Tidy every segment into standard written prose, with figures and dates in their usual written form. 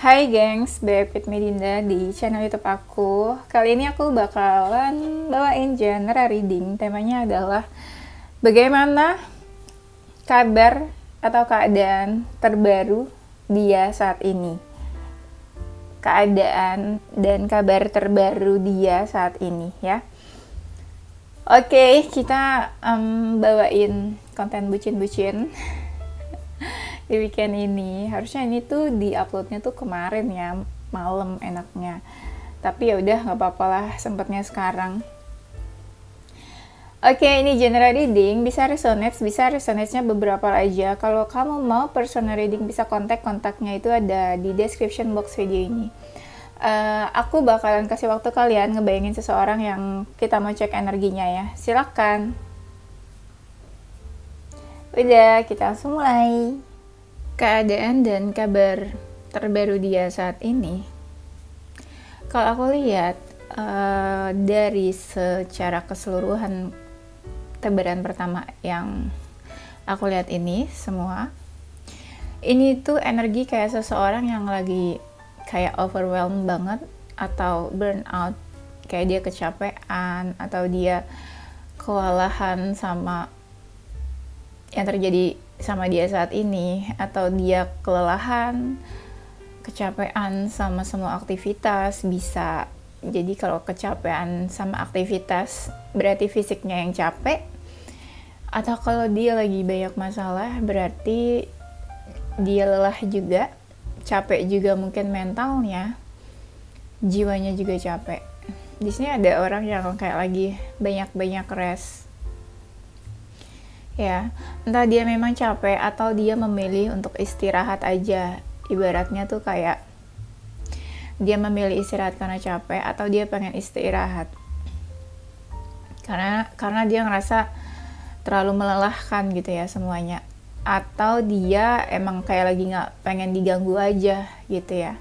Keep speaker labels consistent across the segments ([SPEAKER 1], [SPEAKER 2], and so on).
[SPEAKER 1] Hai gengs, back with Medinda di channel YouTube aku. Kali ini aku bakalan bawain genre reading. Temanya adalah bagaimana kabar atau keadaan terbaru dia saat ini. Keadaan dan kabar terbaru dia saat ini ya. Oke, kita bawain konten bucin-bucin di weekend ini. Harusnya ini tuh di uploadnya tuh kemarin ya, malam enaknya, tapi ya udah nggak apa-apa lah, sempatnya sekarang. Oke, ini general reading, bisa resonate-nya beberapa aja. Kalau kamu mau personal reading bisa kontaknya itu ada di description box video ini. Aku bakalan kasih waktu kalian ngebayangin seseorang yang kita mau cek energinya ya. Silakan. Udah, kita langsung mulai. Keadaan dan kabar terbaru dia saat ini, kalau aku lihat dari secara keseluruhan tebaran pertama yang aku lihat ini semua, ini tuh energi kayak seseorang yang lagi kayak overwhelmed banget atau burnout, kayak dia kecapean atau dia kewalahan sama yang terjadi sama dia saat ini, atau dia kelelahan, kecapean sama semua aktivitas. Bisa jadi kalau kecapean sama aktivitas berarti fisiknya yang capek, atau kalau dia lagi banyak masalah berarti dia lelah juga, capek juga, mungkin mentalnya, jiwanya juga capek. Di sini ada orang yang kayak lagi banyak rest ya, entah dia memang capek atau dia memilih untuk istirahat aja. Ibaratnya tuh kayak dia memilih istirahat karena capek, atau dia pengen istirahat karena dia ngerasa terlalu melelahkan gitu ya semuanya, atau dia emang kayak lagi nggak pengen diganggu aja gitu ya,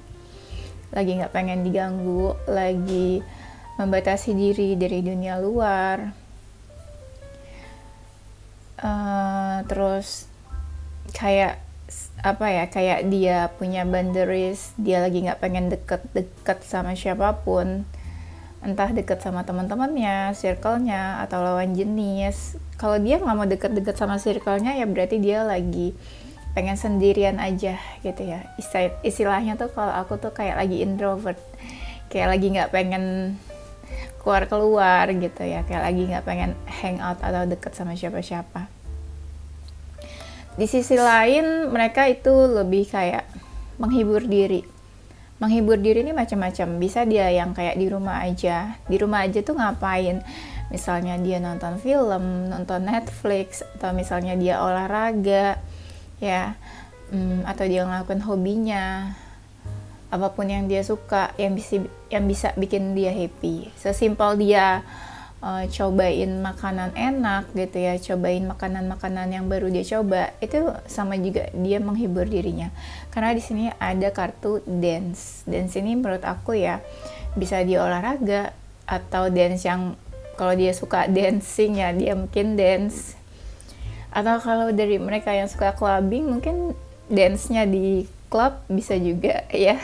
[SPEAKER 1] lagi nggak pengen diganggu, lagi membatasi diri dari dunia luar. Terus kayak apa ya, kayak dia punya boundaries, dia lagi nggak pengen deket sama siapapun, entah deket sama teman-temannya, circle-nya, atau lawan jenis. Kalau dia nggak mau deket-deket sama circle-nya ya berarti dia lagi pengen sendirian aja gitu ya. Istilahnya tuh kalau aku tuh kayak lagi introvert, kayak lagi nggak pengen keluar gitu ya, kayak lagi nggak pengen hangout atau deket sama siapa-siapa. Di sisi lain mereka itu lebih kayak menghibur diri ini macam-macam. Bisa dia yang kayak di rumah aja tuh ngapain, misalnya dia nonton film, nonton Netflix, atau misalnya dia olahraga ya, atau dia ngelakuin hobinya, apapun yang dia suka, yang bisa bikin dia happy. Sesimpel dia cobain makanan enak gitu ya, cobain makanan yang baru dia coba, itu sama juga dia menghibur dirinya. Karena di sini ada kartu dance ini menurut aku ya bisa dia olahraga, atau dance yang kalau dia suka dancing ya dia mungkin dance, atau kalau dari mereka yang suka clubbing mungkin dance-nya di club bisa juga ya.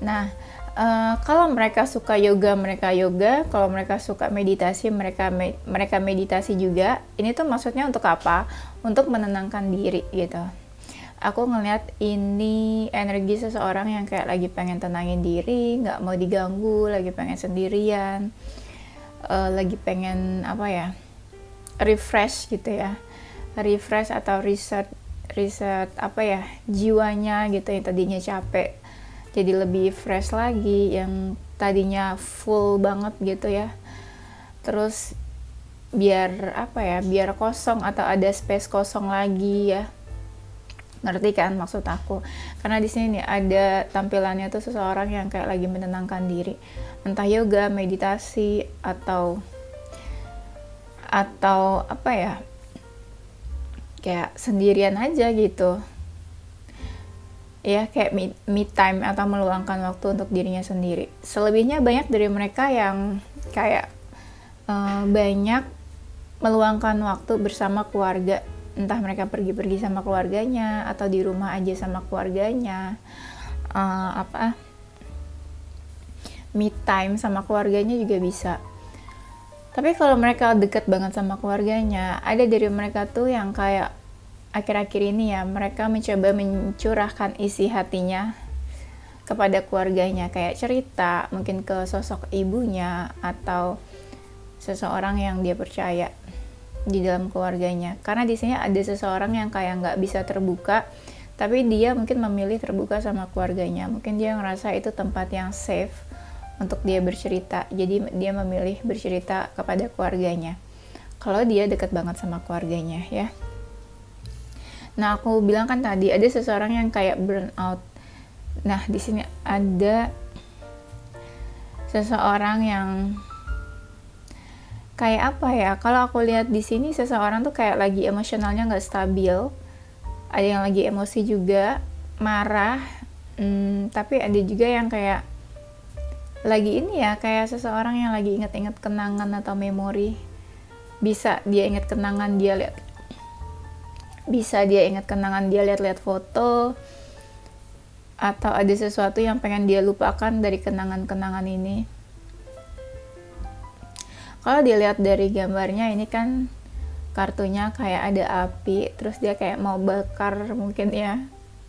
[SPEAKER 1] Nah, kalau mereka suka yoga, kalau mereka suka meditasi, mereka meditasi juga. Ini tuh maksudnya untuk apa? Untuk menenangkan diri gitu. Aku ngeliat ini energi seseorang yang kayak lagi pengen tenangin diri, nggak mau diganggu, lagi pengen sendirian, lagi pengen apa ya, refresh gitu ya, refresh atau reset apa ya, jiwanya gitu, yang tadinya capek jadi lebih fresh lagi, yang tadinya full banget gitu ya. Terus biar apa ya, biar kosong atau ada space kosong lagi ya. Ngerti kan maksud aku? Karena di sini nih ada tampilannya tuh seseorang yang kayak lagi menenangkan diri. Entah yoga, meditasi, atau apa ya, kayak sendirian aja gitu ya, kayak me time atau meluangkan waktu untuk dirinya sendiri. Selebihnya banyak dari mereka yang kayak banyak meluangkan waktu bersama keluarga entah mereka pergi-pergi sama keluarganya atau di rumah aja sama keluarganya, me time sama keluarganya juga bisa. Tapi kalau mereka deket banget sama keluarganya, ada dari mereka tuh yang kayak akhir-akhir ini ya, mereka mencoba mencurahkan isi hatinya kepada keluarganya, kayak cerita mungkin ke sosok ibunya atau seseorang yang dia percaya di dalam keluarganya. Karena di sini ada seseorang yang kayak nggak bisa terbuka, tapi dia mungkin memilih terbuka sama keluarganya. Mungkin dia ngerasa itu tempat yang safe untuk dia bercerita, jadi dia memilih bercerita kepada keluarganya kalau dia dekat banget sama keluarganya ya. Nah, aku bilang kan tadi ada seseorang yang kayak burnout. Nah, di sini ada seseorang yang kayak apa ya, kalau aku lihat di sini seseorang tuh kayak lagi emosionalnya nggak stabil, ada yang lagi emosi juga, marah, tapi ada juga yang kayak lagi ini ya, kayak seseorang yang lagi inget-inget kenangan atau memori. Bisa dia inget kenangan dia lihat foto, atau ada sesuatu yang pengen dia lupakan dari kenangan-kenangan ini. Kalau dilihat dari gambarnya ini kan kartunya kayak ada api, terus dia kayak mau bakar mungkin ya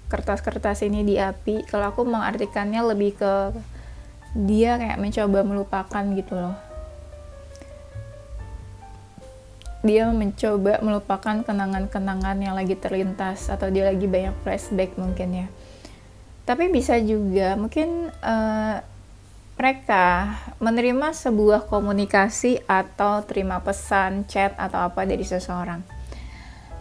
[SPEAKER 1] kertas-kertas ini di api. Kalau aku mengartikannya lebih ke dia kayak mencoba melupakan gitu loh. Dia mencoba melupakan kenangan-kenangan yang lagi terlintas, atau dia lagi banyak flashback mungkin ya. Tapi bisa juga mungkin mereka menerima sebuah komunikasi atau terima pesan, chat atau apa dari seseorang.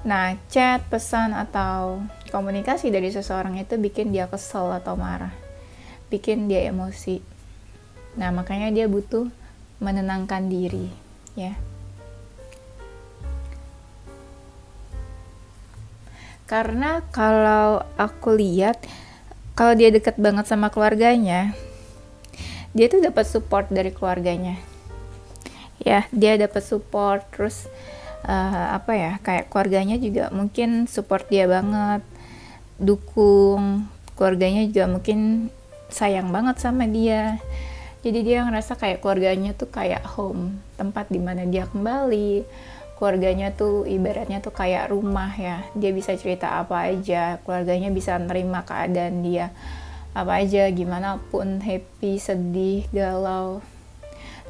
[SPEAKER 1] Nah, chat, pesan atau komunikasi dari seseorang itu bikin dia kesel atau marah, bikin dia emosi. Nah, makanya dia butuh menenangkan diri, ya. Karena kalau aku lihat, kalau dia dekat banget sama keluarganya, dia tuh dapat support dari keluarganya. Ya, dia dapat support, terus kayak keluarganya juga mungkin support dia banget, dukung, keluarganya juga mungkin sayang banget sama dia. Jadi dia ngerasa kayak keluarganya tuh kayak home, tempat dimana dia kembali. Keluarganya tuh ibaratnya tuh kayak rumah ya. Dia bisa cerita apa aja, keluarganya bisa nerima keadaan dia apa aja, gimana pun, happy, sedih, galau.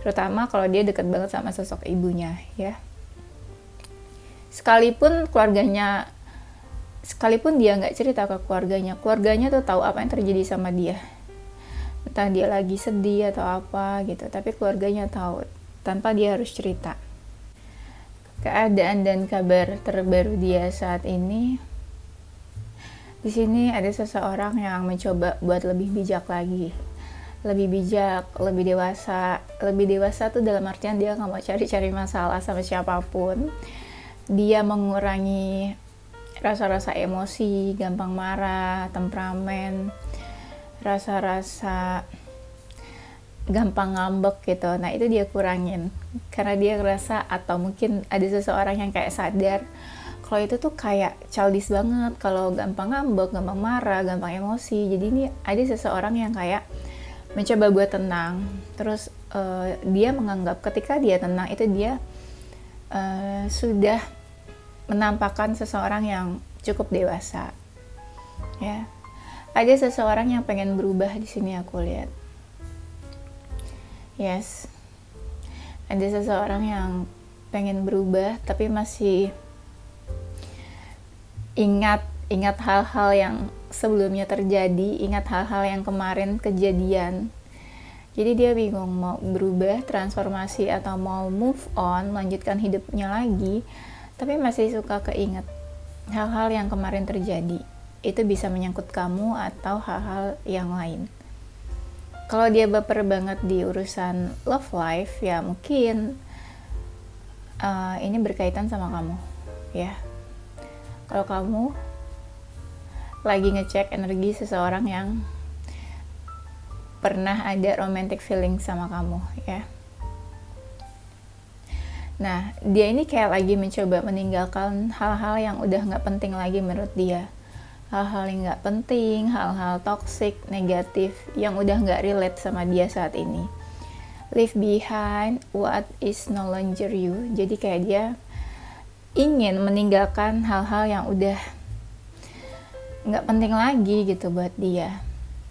[SPEAKER 1] Terutama kalau dia dekat banget sama sosok ibunya ya. Sekalipun dia nggak cerita ke keluarganya tuh tahu apa yang terjadi sama dia. Entah dia lagi sedih atau apa gitu, tapi keluarganya tahu tanpa dia harus cerita. Keadaan dan kabar terbaru dia saat ini, di sini ada seseorang yang mencoba buat lebih bijak lagi, lebih bijak, lebih dewasa. Lebih dewasa tuh dalam artian dia nggak mau cari-cari masalah sama siapapun. Dia mengurangi rasa-rasa emosi, gampang marah, temperamen, rasa-rasa gampang ngambek gitu. Nah, itu dia kurangin karena dia ngerasa, atau mungkin ada seseorang yang kayak sadar kalau itu tuh kayak childish banget kalau gampang ngambek, gampang marah, gampang emosi. Jadi ini ada seseorang yang kayak mencoba buat tenang, terus dia menganggap ketika dia tenang itu dia sudah menampakkan seseorang yang cukup dewasa ya. Ada seseorang yang pengen berubah di sini aku lihat. Yes. Ada seseorang yang pengen berubah tapi masih ingat hal-hal yang sebelumnya terjadi, ingat hal-hal yang kemarin kejadian. Jadi dia bingung mau berubah, transformasi, atau mau move on, melanjutkan hidupnya lagi, tapi masih suka keinget hal-hal yang kemarin terjadi. Itu bisa menyangkut kamu atau hal-hal yang lain. Kalau dia baper banget di urusan love life, ya mungkin ini berkaitan sama kamu, ya. Kalau kamu lagi ngecek energi seseorang yang pernah ada romantic feeling sama kamu, ya. Nah, dia ini kayak lagi mencoba meninggalkan hal-hal yang udah nggak penting lagi menurut dia. Hal-hal yang nggak penting, hal-hal toxic, negatif, yang udah nggak relate sama dia saat ini. Leave behind what is no longer you. Jadi kayak dia ingin meninggalkan hal-hal yang udah nggak penting lagi gitu buat dia.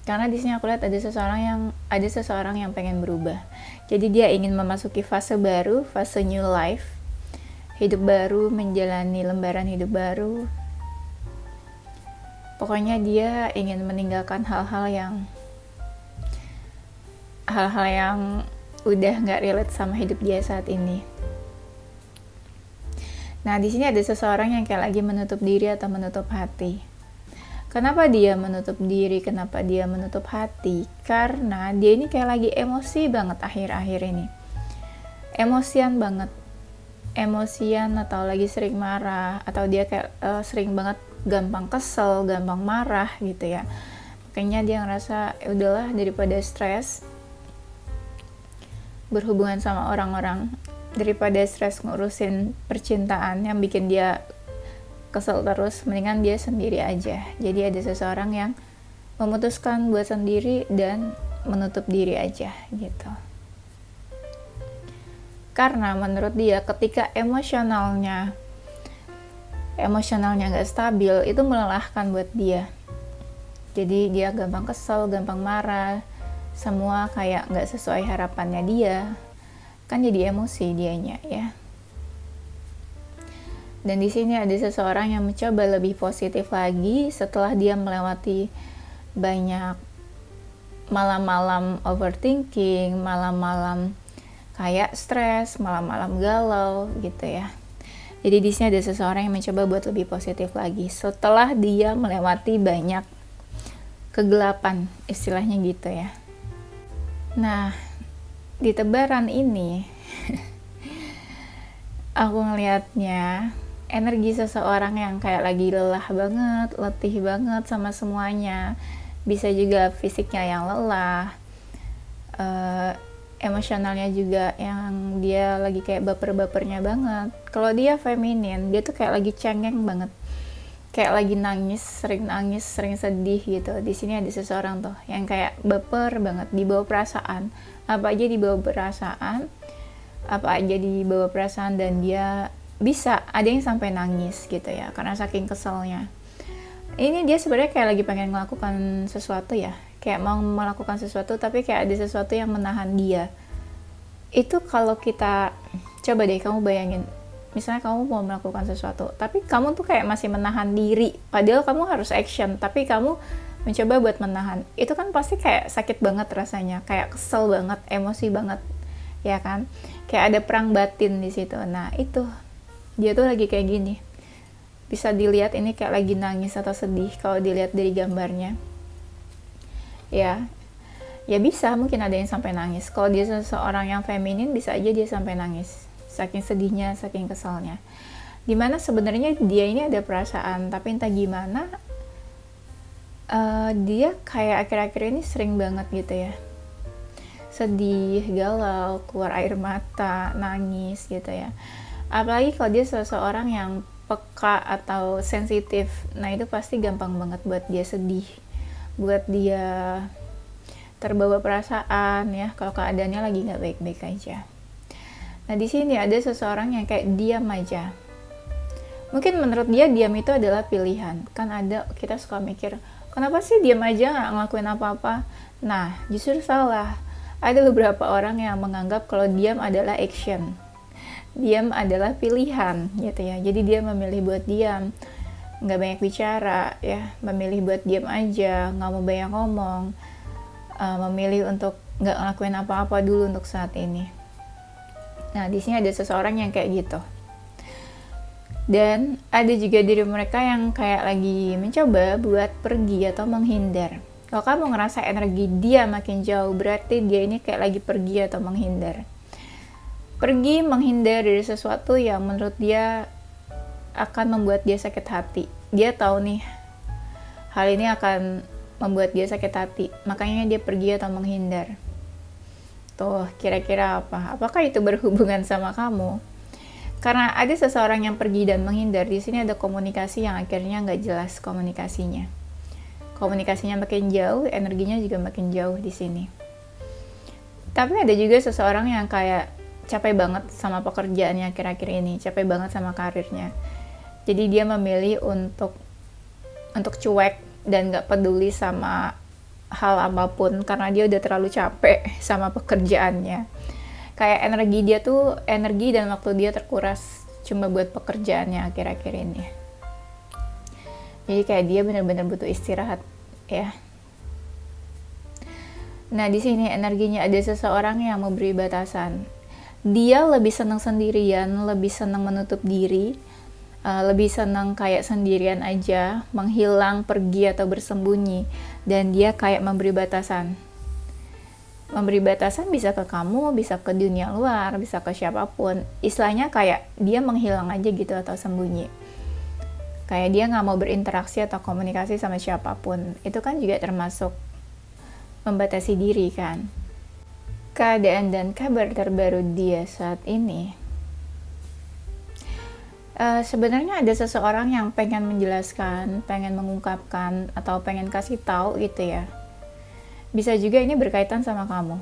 [SPEAKER 1] Karena di sini aku lihat ada seseorang yang pengen berubah. Jadi dia ingin memasuki fase baru, fase new life, hidup baru, menjalani lembaran hidup baru. Pokoknya dia ingin meninggalkan hal-hal yang udah nggak relate sama hidup dia saat ini. Nah, di sini ada seseorang yang kayak lagi menutup diri atau menutup hati. Kenapa dia menutup diri? Kenapa dia menutup hati? Karena dia ini kayak lagi emosi banget akhir-akhir ini. Emosian banget. Emosian atau lagi sering marah. Atau dia kayak sering banget gampang kesel, gampang marah gitu ya. Makanya dia ngerasa, udahlah daripada stres berhubungan sama orang-orang, daripada stres ngurusin percintaan yang bikin dia kesel terus, mendingan dia sendiri aja. Jadi ada seseorang yang memutuskan buat sendiri dan menutup diri aja gitu. Karena menurut dia ketika emosionalnya gak stabil, itu melelahkan buat dia. Jadi dia gampang kesel, gampang marah, semua kayak gak sesuai harapannya dia, kan jadi emosi dianya ya. Dan di sini ada seseorang yang mencoba lebih positif lagi setelah dia melewati banyak malam-malam overthinking, malam-malam kayak stres, malam-malam galau gitu ya. Jadi di sini ada seseorang yang mencoba buat lebih positif lagi setelah dia melewati banyak kegelapan, istilahnya gitu ya. Nah, di tebaran ini aku ngelihatnya energi seseorang yang kayak lagi lelah banget, letih banget sama semuanya. Bisa juga fisiknya yang lelah, emosionalnya juga yang dia lagi kayak baper-bapernya banget. Kalau dia feminin, dia tuh kayak lagi cengeng banget, kayak lagi nangis, sering sedih gitu. Di sini ada seseorang tuh yang kayak baper banget, dibawa perasaan, apa aja dibawa perasaan, dan dia bisa ada yang sampai nangis gitu ya, karena saking keselnya. Ini dia sebenarnya kayak lagi pengen melakukan sesuatu ya, kayak mau melakukan sesuatu tapi kayak ada sesuatu yang menahan dia. Itu kalau kita coba deh, kamu bayangin, misalnya kamu mau melakukan sesuatu tapi kamu tuh kayak masih menahan diri, padahal kamu harus action tapi kamu mencoba buat menahan. Itu kan pasti kayak sakit banget rasanya, kayak kesel banget, emosi banget ya kan, kayak ada perang batin di situ. Nah itu dia tuh lagi kayak gini, bisa dilihat ini kayak lagi nangis atau sedih kalau dilihat dari gambarnya ya bisa, mungkin ada yang sampai nangis. Kalau dia seseorang yang feminin, bisa aja dia sampai nangis saking sedihnya, saking kesalnya. Dimana sebenarnya dia ini ada perasaan, tapi entah gimana dia kayak akhir-akhir ini sering banget gitu ya, sedih, galau, keluar air mata, nangis gitu ya. Apalagi kalau dia seseorang yang peka atau sensitif, nah itu pasti gampang banget buat dia sedih, buat dia terbawa perasaan ya, kalau keadaannya lagi nggak baik-baik aja. Nah di sini ada seseorang yang kayak diam aja. Mungkin menurut dia diam itu adalah pilihan. Kan ada, kita suka mikir, kenapa sih diam aja nggak ngelakuin apa-apa? Nah justru salah. Ada beberapa orang yang menganggap kalau diam adalah action. Diam adalah pilihan gitu ya. Jadi dia memilih buat diam, nggak banyak bicara ya, memilih buat diam aja, nggak mau banyak ngomong, memilih untuk nggak ngelakuin apa-apa dulu untuk saat ini. Nah di sini ada seseorang yang kayak gitu. Dan ada juga diri mereka yang kayak lagi mencoba buat pergi atau menghindar. Kalau kamu ngerasa energi dia makin jauh, berarti dia ini kayak lagi pergi atau menghindar. Pergi menghindar dari sesuatu yang menurut dia akan membuat dia sakit hati. Dia tahu nih, hal ini akan membuat dia sakit hati, makanya dia pergi atau menghindar. Tuh, kira-kira apa? Apakah itu berhubungan sama kamu? Karena ada seseorang yang pergi dan menghindar, di sini ada komunikasi yang akhirnya nggak jelas komunikasinya. Komunikasinya makin jauh, energinya juga makin jauh di sini. Tapi ada juga seseorang yang kayak capek banget sama pekerjaannya akhir-akhir ini, capek banget sama karirnya. Jadi dia memilih untuk cuek dan nggak peduli sama hal apapun karena dia udah terlalu capek sama pekerjaannya. Kayak energi dan waktu dia terkuras cuma buat pekerjaannya akhir-akhir ini. Jadi kayak dia benar-benar butuh istirahat ya. Nah, di sini energinya ada seseorang yang memberi batasan. Dia lebih senang sendirian, lebih senang menutup diri, lebih senang kayak sendirian aja, menghilang, pergi atau bersembunyi, dan dia kayak memberi batasan. Memberi batasan bisa ke kamu, bisa ke dunia luar, bisa ke siapapun. Istilahnya kayak dia menghilang aja gitu atau sembunyi. Kayak dia nggak mau berinteraksi atau komunikasi sama siapapun. Itu kan juga termasuk membatasi diri kan. Keadaan dan kabar terbaru dia saat ini. Sebenarnya ada seseorang yang pengen menjelaskan, pengen mengungkapkan, atau pengen kasih tahu gitu ya. Bisa juga ini berkaitan sama kamu.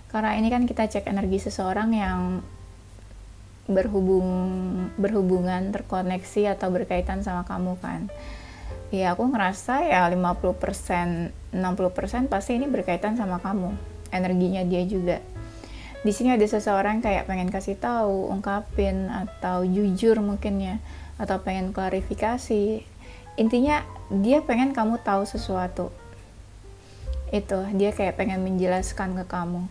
[SPEAKER 1] Karena ini kan kita cek energi seseorang yang berhubungan, terkoneksi atau berkaitan sama kamu kan. Ya aku ngerasa ya 50%, 60% pasti ini berkaitan sama kamu. Energinya dia juga. Di sini ada seseorang kayak pengen kasih tahu, ungkapin atau jujur mungkin ya, atau pengen klarifikasi. Intinya dia pengen kamu tahu sesuatu. Itu dia kayak pengen menjelaskan ke kamu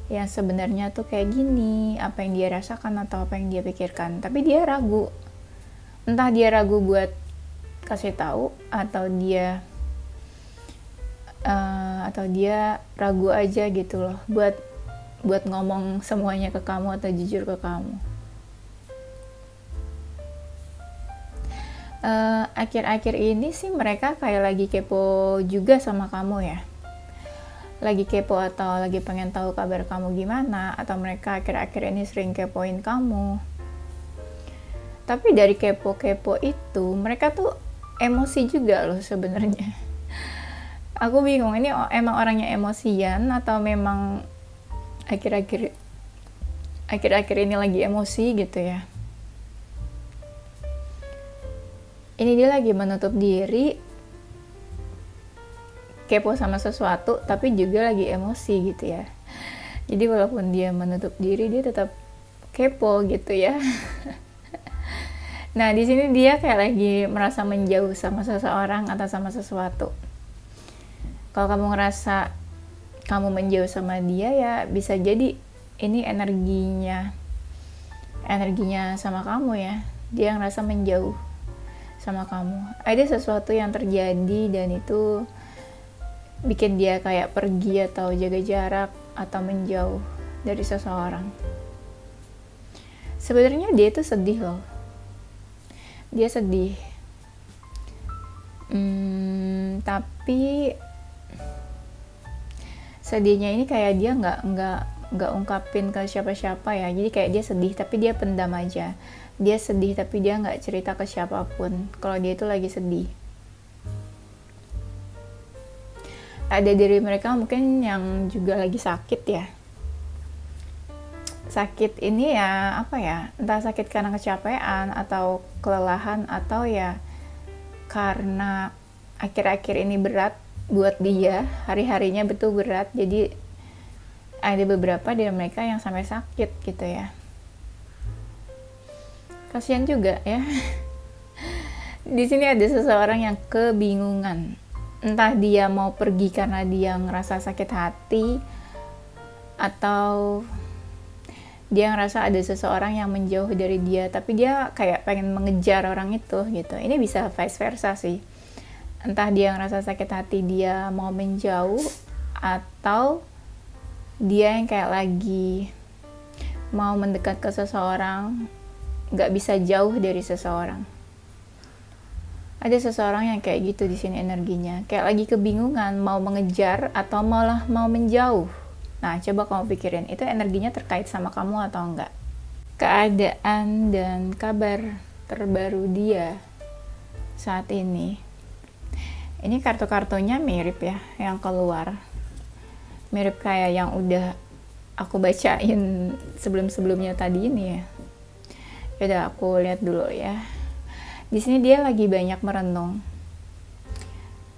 [SPEAKER 1] yang sebenarnya tuh kayak gini, apa yang dia rasakan atau apa yang dia pikirkan, tapi dia ragu. Entah dia ragu buat kasih tahu atau dia ragu aja gitu loh buat ngomong semuanya ke kamu atau jujur ke kamu. Akhir-akhir ini sih mereka kayak lagi kepo juga sama kamu ya. Lagi kepo atau lagi pengen tahu kabar kamu gimana, atau mereka akhir-akhir ini sering kepoin kamu. Tapi dari kepo-kepo itu mereka tuh emosi juga loh sebenarnya. Aku bingung, ini emang orangnya emosian atau memang akhir-akhir ini lagi emosi gitu ya. Ini dia lagi menutup diri, kepo sama sesuatu, tapi juga lagi emosi gitu ya. Jadi walaupun dia menutup diri, dia tetap kepo gitu ya. Nah, di sini dia kayak lagi merasa menjauh sama seseorang atau sama sesuatu. Kalau kamu ngerasa kamu menjauh sama dia, ya bisa jadi ini energinya sama kamu ya. Dia ngerasa menjauh sama kamu. Ada sesuatu yang terjadi dan itu bikin dia kayak pergi atau jaga jarak atau menjauh dari seseorang. Sebenarnya dia itu sedih loh. Dia sedih. Tapi sedihnya ini kayak dia nggak ungkapin ke siapa-siapa ya. Jadi kayak dia sedih tapi dia pendam aja. Dia sedih tapi dia nggak cerita ke siapapun kalau dia itu lagi sedih. Ada diri mereka mungkin yang juga lagi sakit ya. Sakit ini ya apa ya, entah sakit karena kecapean atau kelelahan atau ya karena akhir-akhir ini berat buat dia, hari-harinya betul berat. Jadi ada beberapa dari mereka yang sampai sakit gitu ya. Kasihan juga ya. Di sini ada seseorang yang kebingungan. Entah dia mau pergi karena dia ngerasa sakit hati, atau dia ngerasa ada seseorang yang menjauh dari dia, tapi dia kayak pengen mengejar orang itu gitu. Ini bisa vice versa sih. Entah dia ngerasa sakit hati, dia mau menjauh, atau dia yang kayak lagi mau mendekat ke seseorang, nggak bisa jauh dari seseorang. Ada seseorang yang kayak gitu di sini energinya, kayak lagi kebingungan mau mengejar atau malah mau menjauh. Nah, coba kamu pikirin, itu energinya terkait sama kamu atau enggak? keadaan dan kabar terbaru dia saat ini. Ini kartu-kartunya mirip ya yang keluar. Mirip kayak yang udah aku bacain sebelum-sebelumnya tadi ini ya. Yaudah aku lihat dulu ya. Di sini dia lagi banyak merenung,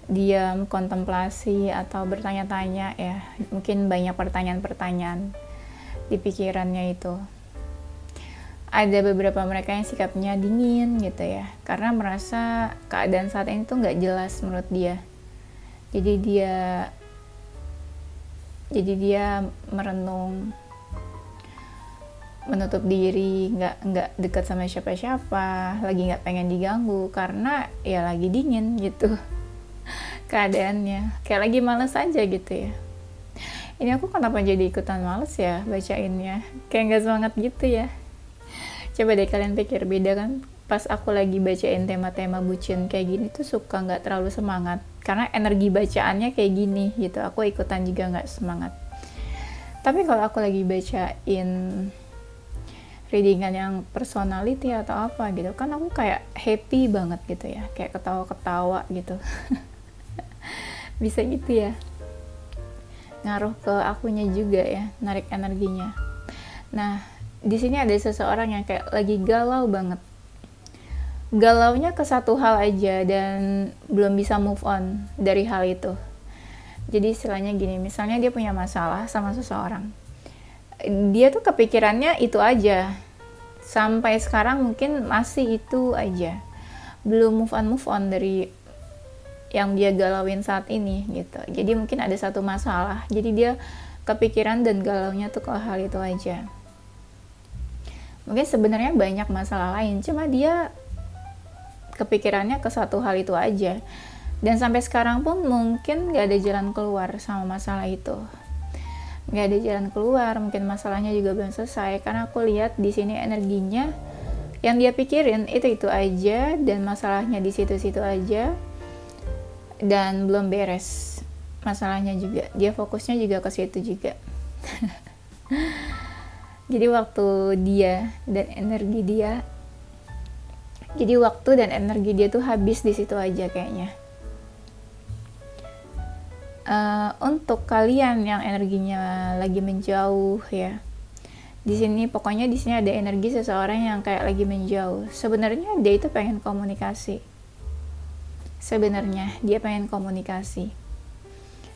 [SPEAKER 1] diam, kontemplasi atau bertanya-tanya ya. Mungkin banyak pertanyaan-pertanyaan di pikirannya itu. Ada beberapa mereka yang sikapnya dingin gitu ya, karena merasa keadaan saat ini tuh nggak jelas menurut dia. Jadi dia merenung, menutup diri, nggak dekat sama siapa-siapa, lagi nggak pengen diganggu karena ya lagi dingin gitu keadaannya, kayak lagi males aja gitu ya. Ini aku kenapa jadi ikutan males ya bacainnya, kayak nggak semangat gitu ya. Coba deh kalian pikir, beda kan pas aku lagi bacain tema-tema bucin kayak gini tuh suka nggak terlalu semangat karena energi bacaannya kayak gini gitu, aku ikutan juga nggak semangat. Tapi kalau aku lagi bacain readingan yang personality atau apa gitu kan, aku kayak happy banget gitu ya, kayak ketawa-ketawa gitu. Bisa gitu ya, ngaruh ke akunya juga ya, narik energinya. Nah di sini ada seseorang yang kayak lagi galau banget, galaunya ke satu hal aja dan belum bisa move on dari hal itu. Jadi istilahnya gini, misalnya dia punya masalah sama seseorang, dia tuh kepikirannya itu aja sampai sekarang, mungkin masih itu aja, belum move on dari yang dia galauin saat ini gitu. Jadi mungkin ada satu masalah, jadi dia kepikiran dan galaunya tuh ke hal itu aja. Mungkin sebenarnya banyak masalah lain, cuma dia kepikirannya ke satu hal itu aja. Dan sampai sekarang pun mungkin gak ada jalan keluar sama masalah itu. Gak ada jalan keluar, mungkin masalahnya juga belum selesai. Karena aku lihat di sini energinya yang dia pikirin itu aja, dan masalahnya di situ-situ aja, dan belum beres masalahnya juga. Dia fokusnya juga ke situ juga. Jadi waktu dan energi dia tuh habis di situ aja kayaknya. Untuk kalian yang energinya lagi menjauh ya, di sini ada energi seseorang yang kayak lagi menjauh. Sebenarnya dia itu pengen komunikasi.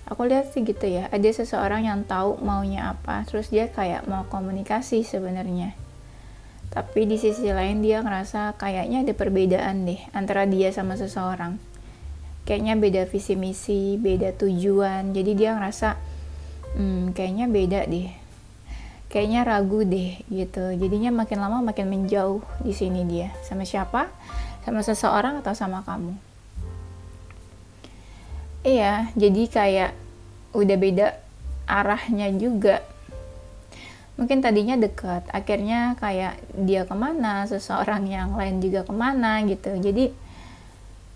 [SPEAKER 1] Aku lihat sih gitu ya, ada seseorang yang tahu maunya apa, terus dia kayak mau komunikasi sebenarnya. Tapi di sisi lain dia ngerasa kayaknya ada perbedaan deh antara dia sama seseorang. Kayaknya beda visi misi, beda tujuan. Jadi dia ngerasa kayaknya beda deh. Kayaknya ragu deh gitu. Jadinya makin lama makin menjauh di sini dia. Sama siapa? Sama seseorang atau sama kamu? Iya, jadi kayak udah beda arahnya juga. Mungkin tadinya dekat, akhirnya kayak dia kemana, seseorang yang lain juga kemana gitu. Jadi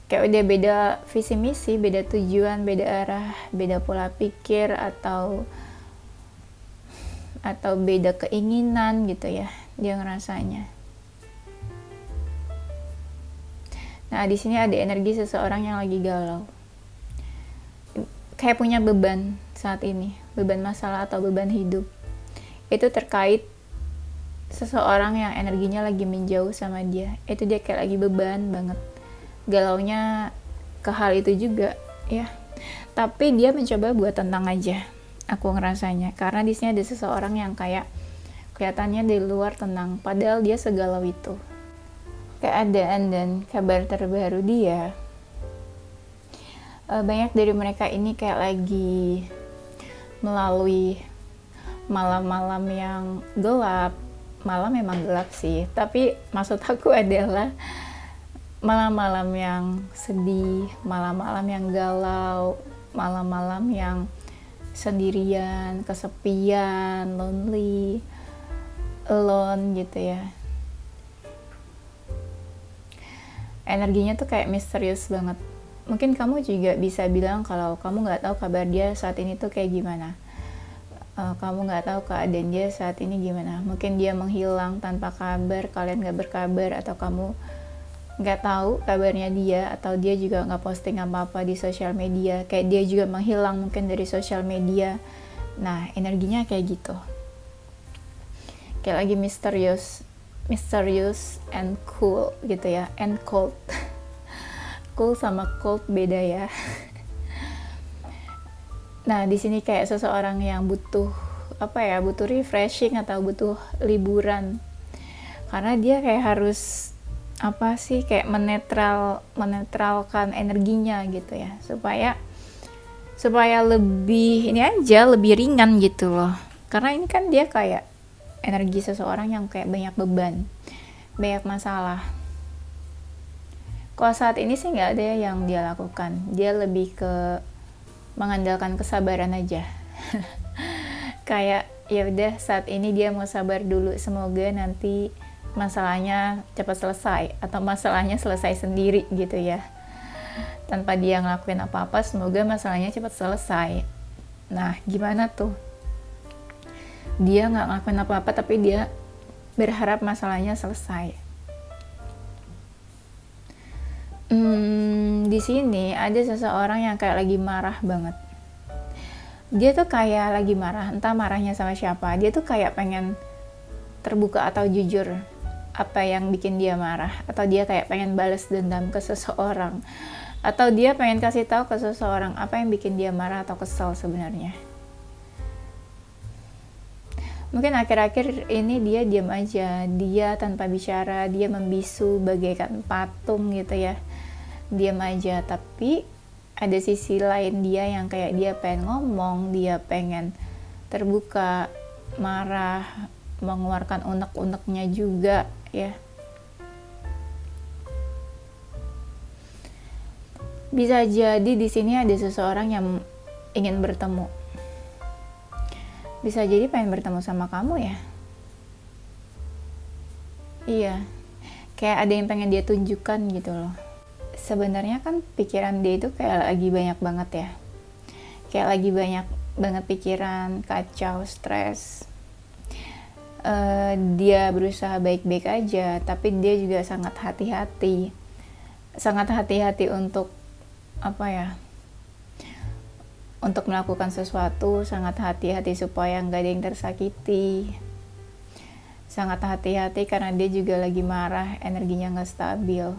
[SPEAKER 1] kayak udah beda visi misi, beda tujuan, beda arah, beda pola pikir atau beda keinginan gitu ya, dia ngerasanya. Nah di sini ada energi seseorang yang lagi galau, kayak punya beban saat ini, beban masalah atau beban hidup. Itu terkait seseorang yang energinya lagi menjauh sama dia. Itu dia kayak lagi beban banget, galaunya ke hal itu juga ya. Tapi dia mencoba buat tenang aja, aku ngerasanya, karena di sini ada seseorang yang kayak kelihatannya di luar tenang, padahal dia segalau itu. Keadaan dan kabar terbaru dia, banyak dari mereka ini kayak lagi melalui malam-malam yang gelap. Malam memang gelap sih, tapi maksud aku adalah malam-malam yang sedih, malam-malam yang galau, malam-malam yang sendirian, kesepian, lonely, alone gitu ya. Energinya tuh kayak misterius banget. Mungkin kamu juga bisa bilang kalau kamu nggak tahu kabar dia saat ini tuh kayak gimana. kamu nggak tahu keadaan dia saat ini gimana. Mungkin dia menghilang tanpa kabar, kalian nggak berkabar, atau kamu nggak tahu kabarnya dia, atau dia juga nggak posting apa-apa di sosial media, kayak dia juga menghilang mungkin dari sosial media. Nah, energinya kayak gitu, kayak lagi misterius and cool gitu ya, and cold. Cool sama cold beda ya. Nah, di sini kayak seseorang yang butuh butuh refreshing atau butuh liburan, karena dia kayak harus kayak menetralkan energinya gitu ya, supaya lebih lebih ringan gitu loh. Karena ini kan dia kayak energi seseorang yang kayak banyak beban, banyak masalah. Kalau saat ini sih nggak ada yang dia lakukan, dia lebih ke mengandalkan kesabaran aja. Kayak ya udah, saat ini dia mau sabar dulu, semoga nanti masalahnya cepat selesai, atau masalahnya selesai sendiri gitu ya, tanpa dia ngelakuin apa-apa. Semoga masalahnya cepat selesai. Nah, gimana tuh, dia nggak ngelakuin apa-apa tapi dia berharap masalahnya selesai. Di sini ada seseorang yang kayak lagi marah banget. Dia tuh kayak lagi marah, entah marahnya sama siapa. Dia tuh kayak pengen terbuka atau jujur apa yang bikin dia marah, atau dia kayak pengen balas dendam ke seseorang, atau dia pengen kasih tahu ke seseorang apa yang bikin dia marah atau kesel sebenarnya. Mungkin akhir-akhir ini dia diam aja, dia tanpa bicara, dia membisu bagaikan patung gitu ya, diam aja. Tapi ada sisi lain dia yang kayak dia pengen ngomong, dia pengen terbuka, marah, mengeluarkan unek-uneknya juga ya. Bisa jadi di sini ada seseorang yang ingin bertemu. Bisa jadi pengen bertemu sama kamu ya. Iya, kayak ada yang pengen dia tunjukkan gitu loh. Sebenarnya kan pikiran dia itu kayak lagi banyak banget ya, kayak lagi banyak banget pikiran, kacau, stres. Dia berusaha baik-baik aja, tapi dia juga sangat hati-hati untuk untuk melakukan sesuatu, sangat hati-hati supaya nggak ada yang tersakiti, sangat hati-hati karena dia juga lagi marah, energinya nggak stabil.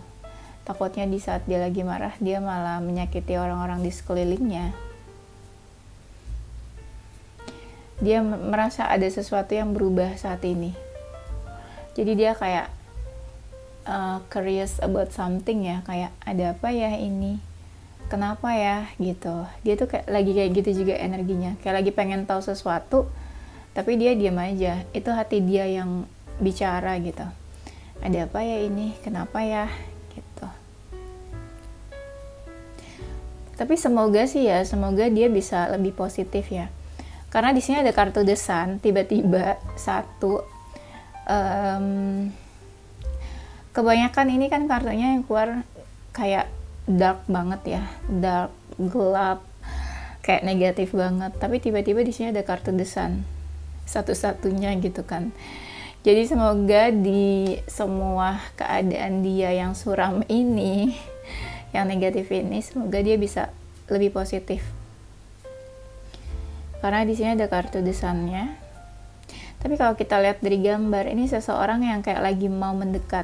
[SPEAKER 1] Takutnya di saat dia lagi marah, dia malah menyakiti orang-orang di sekelilingnya. Dia merasa ada sesuatu yang berubah saat ini. Jadi dia kayak curious about something ya, kayak ada apa ya ini, kenapa ya gitu. Dia tuh kayak gitu juga energinya, kayak lagi pengen tahu sesuatu, tapi dia diam aja. Itu hati dia yang bicara gitu. Ada apa ya ini, kenapa ya gitu. Tapi semoga dia bisa lebih positif ya. Karena di sini ada kartu The Sun, tiba-tiba satu. Kebanyakan ini kan kartunya yang keluar kayak dark banget ya, dark, gelap, kayak negatif banget. Tapi tiba-tiba di sini ada kartu The Sun, satu-satunya gitu kan. Jadi semoga di semua keadaan dia yang suram ini, yang negatif ini, semoga dia bisa lebih positif. Karena di sini ada kartu The Sun-nya. Tapi kalau kita lihat dari gambar, ini seseorang yang kayak lagi mau mendekat.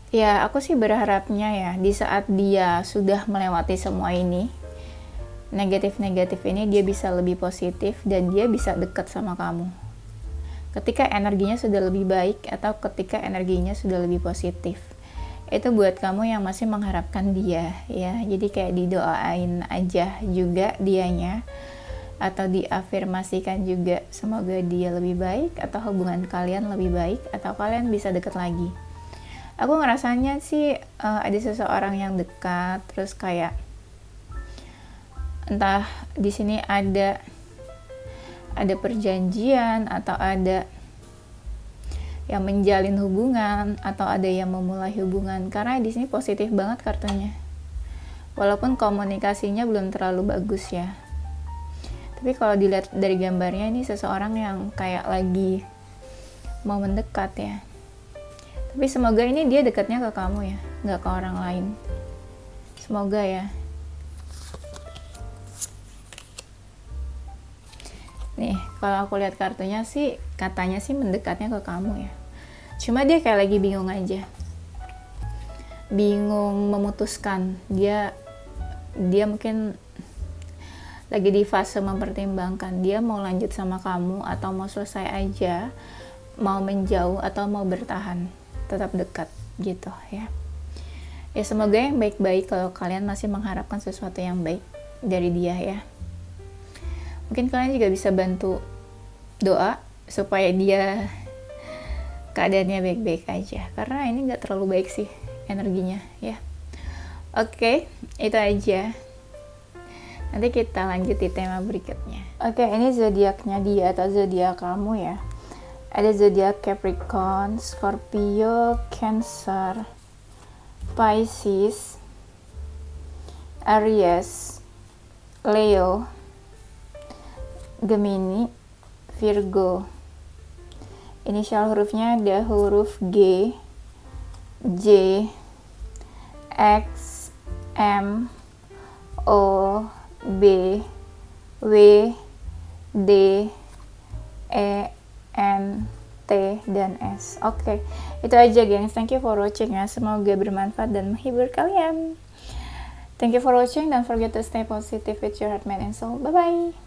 [SPEAKER 1] Ya, aku sih berharapnya ya, di saat dia sudah melewati semua ini, negatif-negatif ini, dia bisa lebih positif dan dia bisa dekat sama kamu. Ketika energinya sudah lebih baik atau ketika energinya sudah lebih positif. Itu buat kamu yang masih mengharapkan dia ya. Jadi kayak didoain aja juga dianya, atau diafirmasikan juga, semoga dia lebih baik, atau hubungan kalian lebih baik, atau kalian bisa deket lagi. Aku ngerasanya sih ada seseorang yang dekat, terus kayak entah di sini ada perjanjian, atau ada yang menjalin hubungan, atau ada yang memulai hubungan. Karena di sini positif banget kartunya. Walaupun komunikasinya belum terlalu bagus ya. Tapi kalau dilihat dari gambarnya, ini seseorang yang kayak lagi mau mendekat ya. Tapi semoga ini dia dekatnya ke kamu ya, nggak ke orang lain. Semoga ya. Nih, kalau aku lihat kartunya sih, katanya sih mendekatnya ke kamu ya. Cuma dia kayak lagi bingung aja. Bingung memutuskan. Dia mungkin lagi di fase mempertimbangkan. Dia mau lanjut sama kamu atau mau selesai aja, mau menjauh atau mau bertahan, tetap dekat gitu ya. Ya semoga yang baik-baik kalau kalian masih mengharapkan sesuatu yang baik dari dia ya. Mungkin kalian juga bisa bantu doa supaya dia keadaannya baik-baik aja, karena ini nggak terlalu baik sih energinya ya. Oke, itu aja. Nanti kita lanjut di tema berikutnya. Oke, ini zodiaknya dia atau zodiak kamu ya. Ada zodiak Capricorn, Scorpio, Cancer, Pisces, Aries, Leo, Gemini, Virgo. Inisial hurufnya ada huruf G, J, X, M, O, B, W, D, E, N, T, dan S. Oke, itu aja gengs. Thank you for watching ya. Semoga bermanfaat dan menghibur kalian. Thank you for watching. Don't forget to stay positive with your heart, mind, and soul. Bye-bye.